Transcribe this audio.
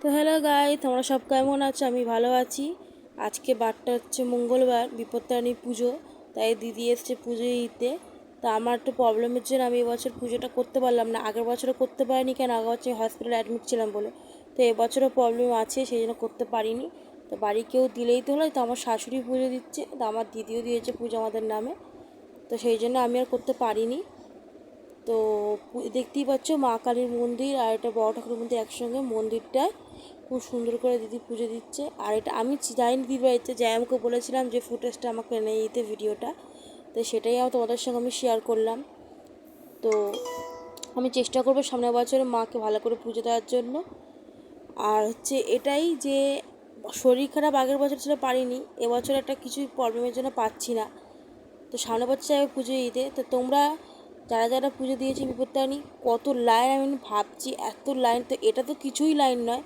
তো hello guy, তোমরা সব কেমন আছো? আমি ভালো আছি। আজকে বারটা হচ্ছে মঙ্গলবার, বিপত্তারিণী পুজো, তাই দিদি এসছে পুজো দিতে। তো আমার একটু প্রবলেমের জন্য আমি এবছর পুজোটা করতে পারলাম না। আগের বছরও করতে পারিনি, কেন আগের বছর হসপিটালে অ্যাডমিট ছিলাম বলে। তো এবছরও প্রবলেম আছে, সেই জন্য করতে পারিনি। তো বাড়ি কেউ দিলেই তো হলো। তো আমার শাশুড়ি পুজো দিচ্ছে, তো আমার দিদিও দিয়েছে পুজো আমাদের নামে। তো সেই জন্য আমি আর করতে পারিনি। তো দেখতেই পাচ্ছ মা কালীর মন্দির আর এটা বড় ঠাকুরের মন্দির একসঙ্গে, মন্দিরটায় খুব সুন্দর করে দিদি পুজো দিচ্ছে। আর এটা আমি যাইনি দিদির বাড়িতে, যাই আমাকে বলেছিলাম যে ফুটেজটা আমাকে এনে দিতে, ভিডিওটা। তো সেটাই তোমাদের সঙ্গে আমি শেয়ার করলাম। তো আমি চেষ্টা করবো সামনের বছরে মাকে ভালো করে পুজো দেওয়ার জন্য। আর হচ্ছে এটাই যে শরীর খারাপ আগের বছর ছিল, পারিনি। এবছর একটা কিছু প্রবলেমের জন্য পাচ্ছি না। তো সামনে বছর চাইবে পুজো দিতে। তো তোমরা যারা যারা পুজো দিয়েছি বিপত্তারিণী, কত লাইন আমি ভাবছি, এত লাইন! তো এটা তো কিছুই লাইন নয়।